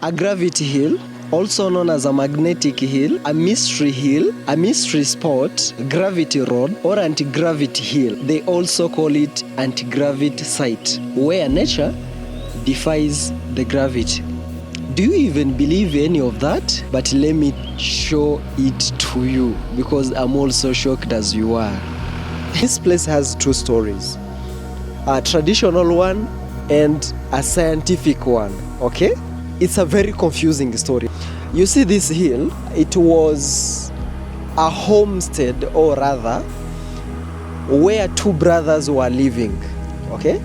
a gravity hill, also known as a magnetic hill, a mystery hill, a mystery spot, gravity rod, or anti-gravity hill. They also call it anti-gravity site, where nature defies the gravity. Do you even believe any of that? But let me show it to you, because I'm also shocked as you are. This place has two stories, a traditional one and a scientific one, okay? It's a very confusing story. You see this hill, it was a homestead, or rather, where two brothers were living, okay?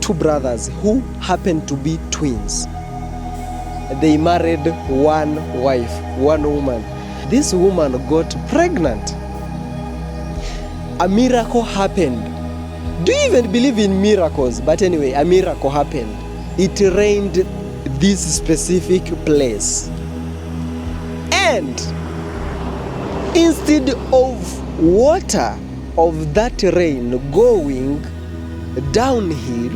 Two brothers who happened to be twins. They married one wife, one woman. This woman got pregnant. A miracle happened. Do you even believe in miracles? But anyway, a miracle happened. It rained this specific place. And instead of water of that rain going downhill,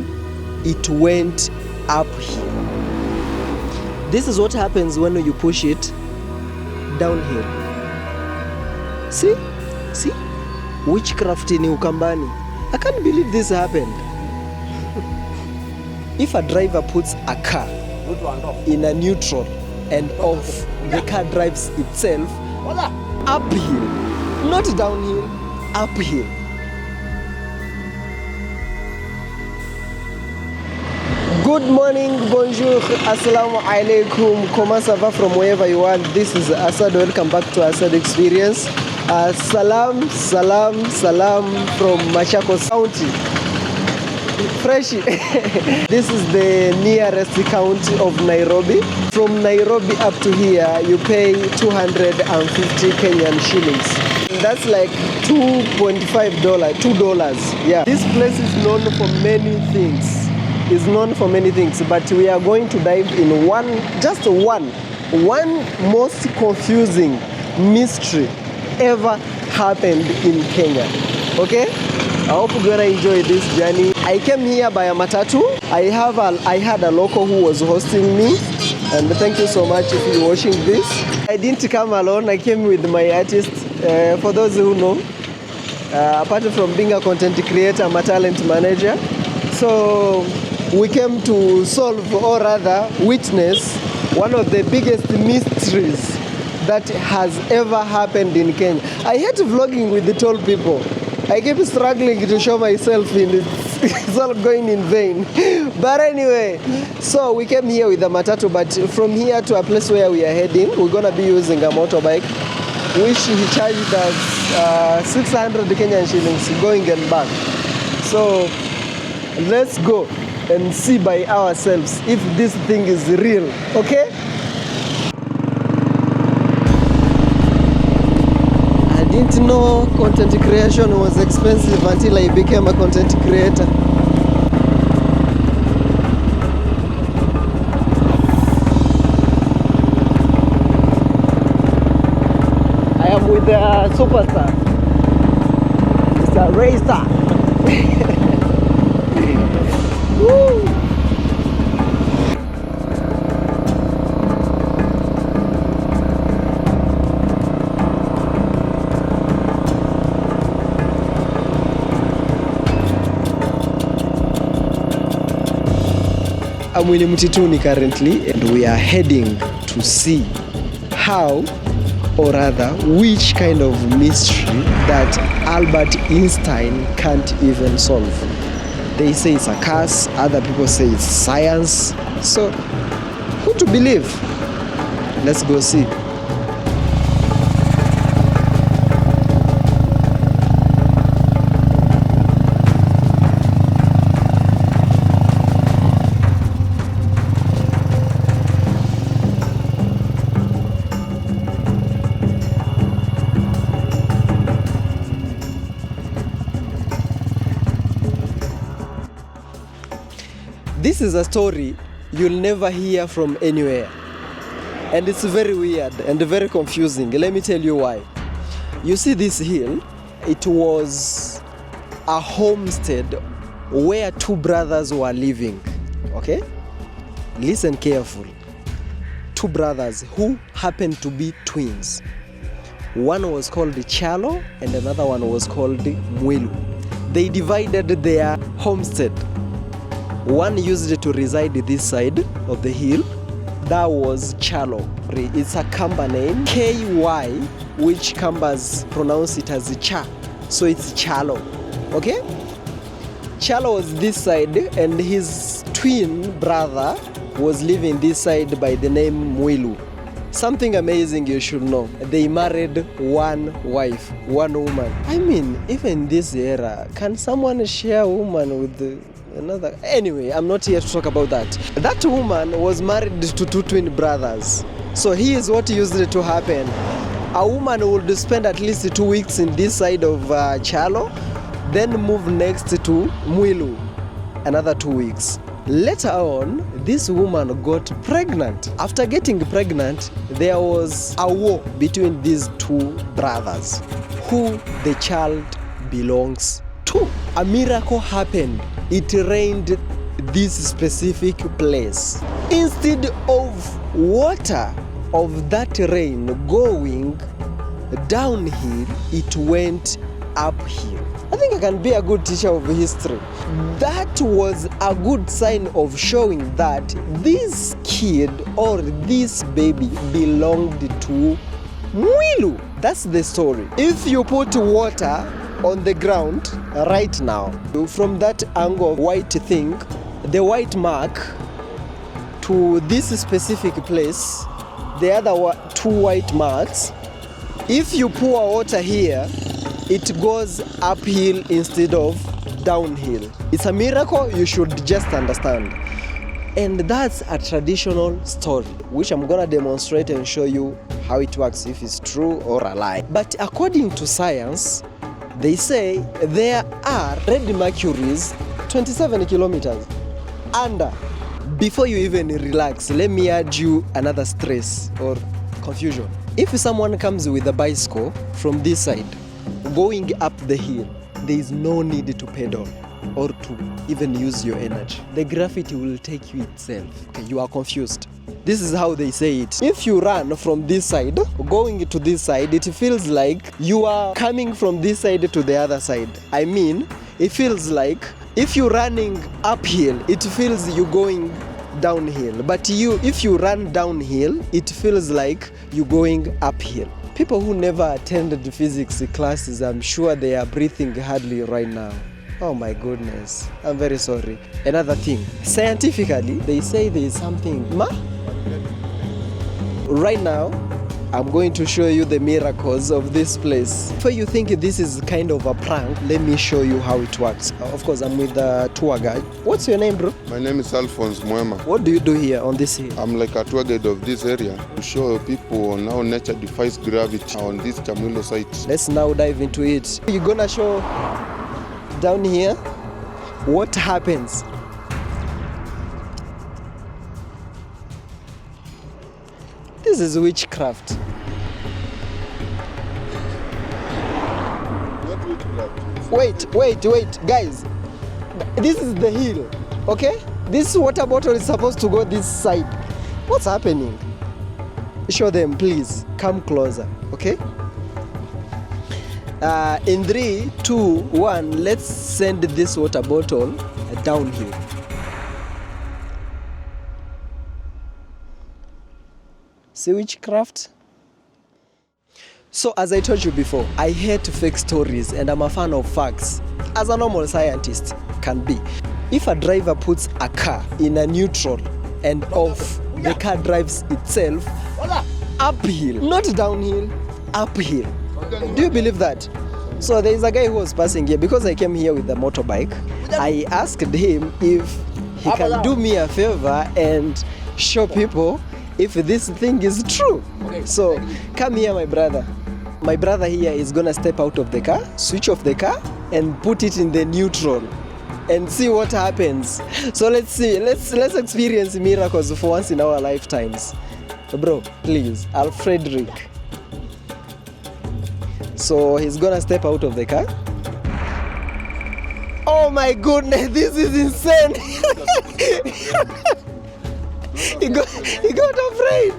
it went uphill. This is what happens when you push it downhill. See? See? Witchcraft in Ukambani. I can't believe this happened. If a driver puts a car in a neutral and off, the car drives itself uphill. Not downhill, uphill. Good morning, bonjour, assalamu alaikum, comment ça va from wherever you are. This is Asad, welcome back to Asad Experience. Salam from Machakos County. Fresh. This is the nearest county of Nairobi. From Nairobi up to here, you pay 250 Kenyan shillings. That's like $2.5, $2. Yeah. This place is known for many things. It's known for many things, but we are going to dive in just one most confusing mystery ever happened in Kenya. Okay? I hope you're gonna enjoy this journey. I came here by a matatu. I had a local who was hosting me, and thank you so much if you're watching this. I didn't come alone. I came with my artist. For those who know, apart from being a content creator, I'm a talent manager. So we came to solve, or rather witness, one of the biggest mysteries that has ever happened in Kenya. I hate vlogging with the tall people. I keep struggling to show myself it's all going in vain. But anyway, so we came here with a matatu, but from here to a place where we are heading, we're gonna be using a motorbike, which he charged us 600 Kenyan shillings going and back. So let's go and see by ourselves if this thing is real, okay? I didn't know content creation was expensive until I became a content creator. I am with the superstar, Mr. Racer. Woo! I'm in Mtituni currently, and we are heading to see how, or rather, which kind of mystery that Albert Einstein can't even solve. They say it's a curse, other people say it's science. So, who to believe? Let's go see. This is a story you'll never hear from anywhere. And it's very weird and very confusing. Let me tell you why. You see this hill, it was a homestead where two brothers were living. Okay? Listen carefully. two brothers who happened to be twins. One was called Chalo and another one was called Mwilu. They divided their homestead. One used to reside this side of the hill. That was Chalo. It's a Kamba name, K-Y, which Kambas pronounce it as Cha. So it's Chalo, okay? Chalo was this side and his twin brother was living this side by the name Mwilu. Something amazing you should know. They married one wife, one woman. I mean, even this era, can someone share a woman with another? Anyway, I'm not here to talk about that. That woman was married to two twin brothers. So here's what used to happen. A woman would spend at least 2 weeks in this side of Chalo, then move next to Mwilu, another 2 weeks. Later on, this woman got pregnant. After getting pregnant, there was a war between these two brothers, who the child belongs to. A miracle happened. It rained this specific place. Instead of water of that rain going downhill, it went uphill. I think I can be a good teacher of history. That was a good sign of showing that this kid or this baby belonged to Mwilu. That's the story. If you put water on the ground right now, from that angle of white thing, the white mark to this specific place, the other two white marks, if you pour water here, it goes uphill instead of downhill. It's a miracle you should just understand. And that's a traditional story, which I'm gonna demonstrate and show you how it works, if it's true or a lie. But according to science, they say there are red mercuries 27 kilometers under. Before you even relax, let me add you another stress or confusion. If someone comes with a bicycle from this side, going up the hill, there is no need to pedal or to even use your energy. The gravity will take you itself. Okay, you are confused. This is how they say it. If you run from this side, going to this side, it feels like you are coming from this side to the other side. I mean, it feels like if you're running uphill, it feels you going downhill. But if you run downhill, it feels like you're going uphill. People who never attended physics classes, I'm sure they are breathing hardly right now. Oh my goodness, I'm very sorry. Another thing, scientifically, they say there is something. Right now, I'm going to show you the miracles of this place. Before you think this is kind of a prank, let me show you how it works. Of course, I'm with the tour guide. What's your name, bro? My name is Alphonse Mwema. What do you do here on this hill? I'm like a tour guide of this area to show people on how nature defies gravity on this Kyamwilu site. Let's now dive into it. You're gonna show down here what happens. This is witchcraft. What witchcraft? Wait, guys. This is the hill, okay? This water bottle is supposed to go this side. What's happening? Show them, please. Come closer, okay? In 3, 2, 1, let's send this water bottle downhill. See witchcraft? So as I told you before, I hate fake stories and I'm a fan of facts, as a normal scientist can be. If a driver puts a car in a neutral and off, the car drives itself uphill, not downhill, uphill. Do you believe that? So there is a guy who was passing here, because I came here with the motorbike. I asked him if he can do me a favor and show people if this thing is true. So come here, my brother. My brother here is gonna step out of the car, switch off the car and put it in the neutral and see what happens. So let's see, let's experience miracles for once in our lifetimes. Bro, please, Alfredrick. So he's gonna step out of the car. Oh my goodness, this is insane. He got afraid.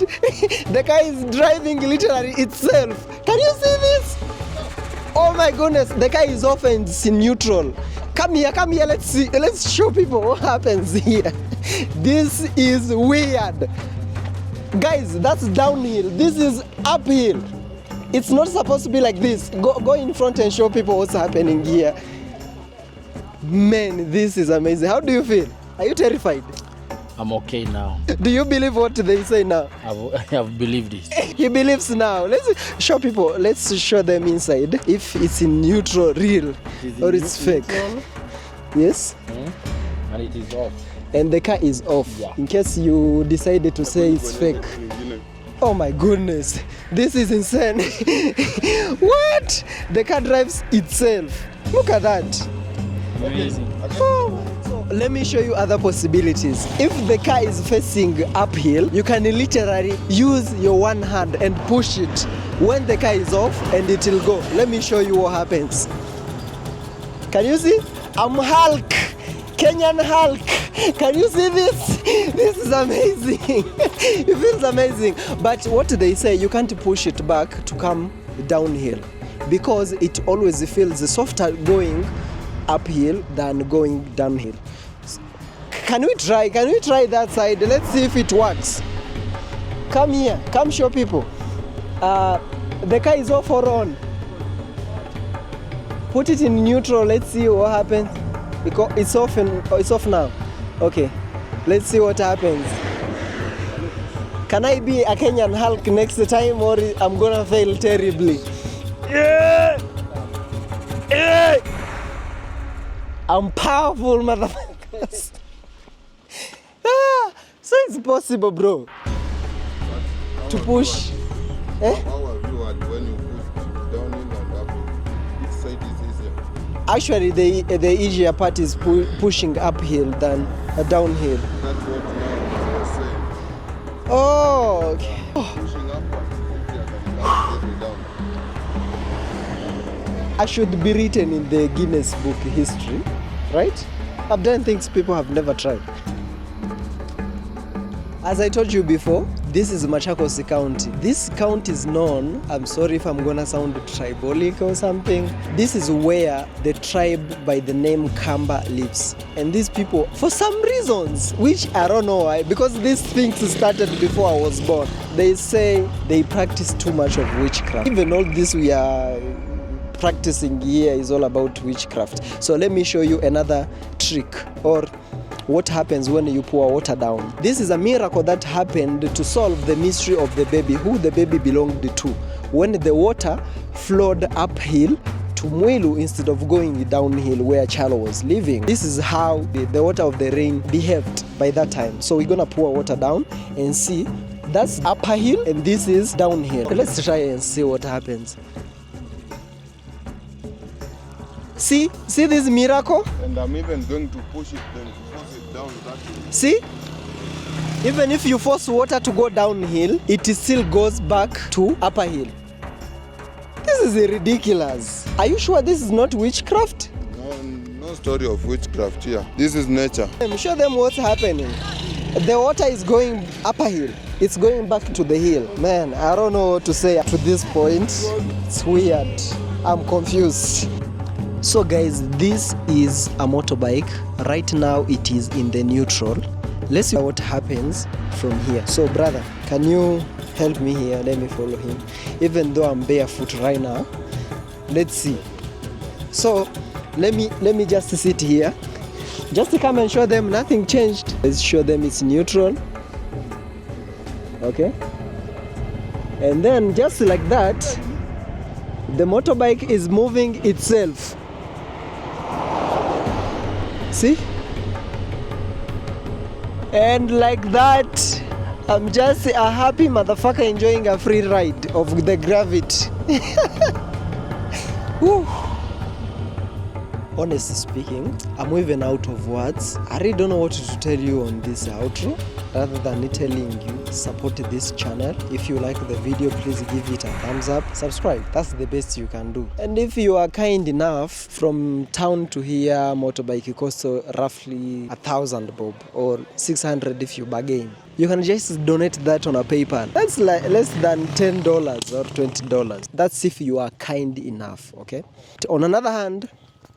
The car is driving literally itself. Can you see this? Oh my goodness, the car is off and it's in neutral. Come here, let's see. Let's show people what happens here. This is weird. Guys, that's downhill. This is uphill. It's not supposed to be like this. Go in front and show people what's happening here. Man, this is amazing. How do you feel? Are you terrified? I'm okay now. Do you believe what they say now? I've believed it. He believes now. Let's show people. Let's show them inside. If it's in neutral, real, or it's fake. Yes? And it is off. And the car is off. Yeah. In case you decided to say it's fake. Oh my goodness. This is insane. What? The car drives itself. Look at that. Amazing. Oh. Let me show you other possibilities. If the car is facing uphill, you can literally use your one hand and push it when the car is off and it will go. Let me show you what happens. Can you see? I'm Hulk, Kenyan Hulk. Can you see this? This is amazing. It feels amazing. But what they say, you can't push it back to come downhill because it always feels softer going uphill than going downhill. Can we try that side? Let's see if it works. Come here, come show people. The car is off or on. Put it in neutral, let's see what happens. Because it's off now. Okay, let's see what happens. Can I be a Kenyan Hulk next time or I'm gonna fail terribly? Yeah! Yeah! I'm powerful, motherfuckers. So it's possible, bro. To push. How have you had when you push downhill and uphill? Which side is easier? Actually, the easier part is pushing uphill than downhill. That's what now you're saying. Oh, okay. Pushing upward is easier than pushing down. I should be written in the Guinness Book history, right? I've done things people have never tried. As I told you before, this is Machakos County. This county is known, I'm sorry if I'm gonna sound tribalic or something. This is where the tribe by the name Kamba lives. And these people, for some reasons, which I don't know why, because these things started before I was born, they say they practice too much of witchcraft. Even all this we are practicing here is all about witchcraft. So let me show you another trick or what happens when you pour water down. This is a miracle that happened to solve the mystery of the baby, who the baby belonged to. When the water flowed uphill to Mwilu instead of going downhill where Chalo was living. This is how the water of the rain behaved by that time. So we're gonna pour water down and see. That's upper hill and this is downhill. Let's try and see what happens. See this miracle? And I'm even going to push it then. Down that way. See? Even if you force water to go downhill, it still goes back to upper hill. This is ridiculous. Are you sure this is not witchcraft? No story of witchcraft here. This is nature. Show them what's happening. The water is going upper hill. It's going back to the hill. Man, I don't know what to say to this point. It's weird. I'm confused. So guys, this is a motorbike. Right now it is in the neutral. Let's see what happens from here. So brother, can you help me here? Let me follow him. Even though I'm barefoot right now. Let's see. So let me just sit here. Just to come and show them nothing changed. Let's show them it's neutral. Okay. And then just like that, the motorbike is moving itself. See? And like that, I'm just a happy motherfucker enjoying a free ride of the gravity. honestly speaking, I'm even out of words. I really don't know what to tell you on this outro. Rather than telling you, support this channel. If you like the video, please give it a thumbs up. Subscribe, that's the best you can do. And if you are kind enough, from town to here, motorbike costs roughly 1,000 bob or 600 if you bargain. You can just donate that on a PayPal. That's like less than $10 or $20. That's if you are kind enough, okay? On another hand,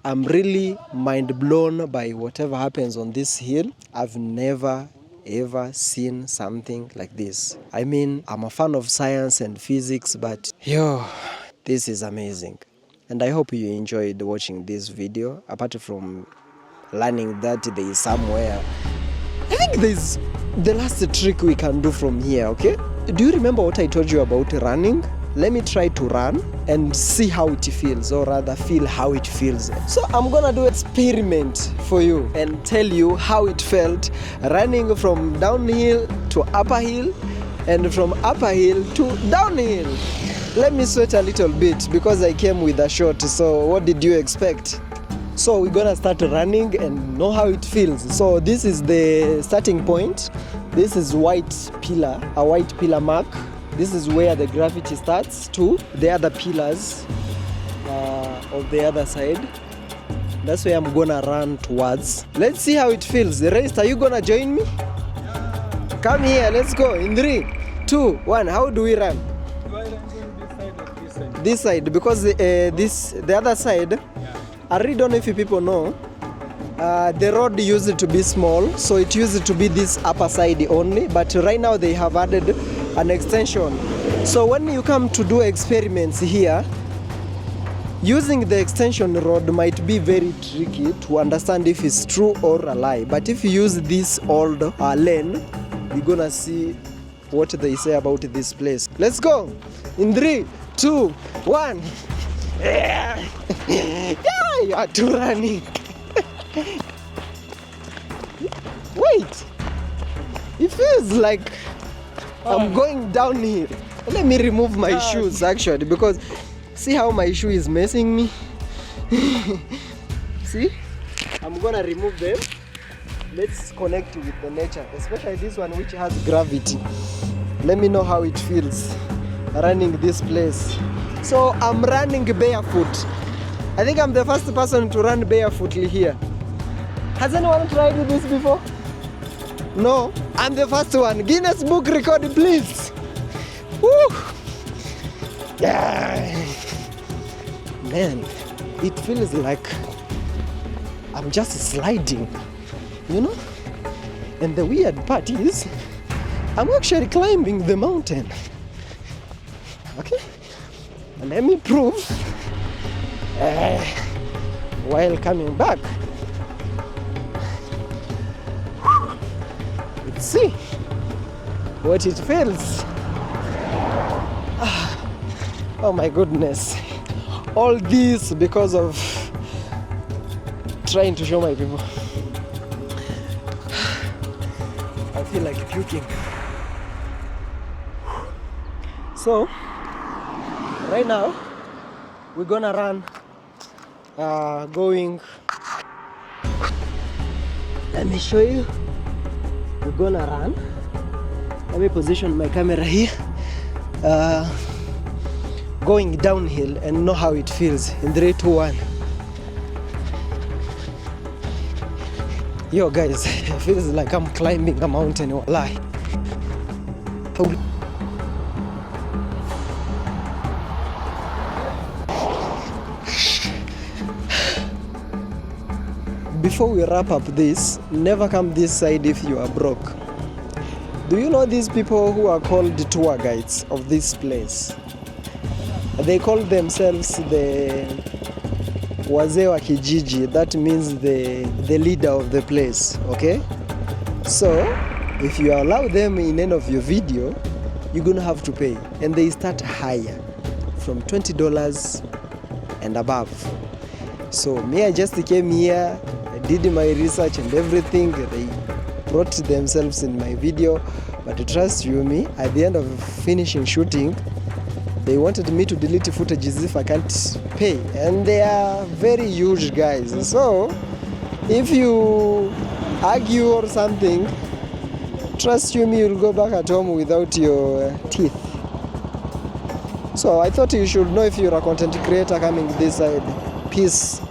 I'm really mind blown by whatever happens on this hill. I've never ever seen something like this. I mean, I'm a fan of science and physics, but this is amazing. And I hope you enjoyed watching this video, apart from learning that there is somewhere. I think there's the last trick we can do from here, okay? Do you remember what I told you about running? Let me try to run and see how it feels, or rather feel how it feels. So I'm gonna do an experiment for you and tell you how it felt running from downhill to upper hill and from upper hill to downhill. Let me sweat a little bit because I came with a short, so what did you expect? So we're gonna start running and know how it feels. So this is the starting point. This is white pillar, a white pillar mark. This is where the gravity starts to the other pillars of the other side. That's where I'm gonna run towards. Let's see how it feels. The rest, are you gonna join me? Come here, let's go. In 3, 2, 1. How do we run? This side, because the other side, I really don't know if you people know. The road used to be small, so it used to be this upper side only, but right now they have added an extension. So when you come to do experiments here, using the extension rod might be very tricky to understand if it's true or a lie. But if you use this old lane, you're gonna see what they say about this place. Let's go! In 3, 2, 1. Yeah, you are too running. Wait, it feels like I'm going downhill. Let me remove my shoes actually, because see how my shoe is messing me. See, I'm gonna remove them. Let's connect with the nature, especially this one which has gravity. Let me know how it feels running this place. So I'm running barefoot. I think I'm the first person to run barefootly here. Has anyone tried this before? No, I'm the first one. Guinness Book record, please. Woo! Yeah. Man, it feels like I'm just sliding, you know? And the weird part is, I'm actually climbing the mountain. Okay? And let me prove while coming back. Let's see what it feels. Oh my goodness. All this because of trying to show my people. I feel like puking. So, right now, we're gonna run, going, let me show you. We're gonna run. Let me position my camera here. Going downhill and know how it feels. In 3, 2, 1. Yo guys, it feels like I'm climbing a mountain. Lie. Before we wrap up this, never come this side if you are broke. Do you know these people who are called tour guides of this place? They call themselves the wazee wa kijiji. That means the leader of the place, okay? So, if you allow them in any of your video, you're gonna have to pay. And they start higher, from $20 and above. So me, I just came here, I did my research and everything. They brought themselves in my video. But trust you me, at the end of finishing shooting, They wanted me to delete footages if I can't pay, and they are very huge guys. So if you argue or something, trust you me, you'll go back at home without your teeth. So I thought you should know if you're a content creator coming this side. Peace.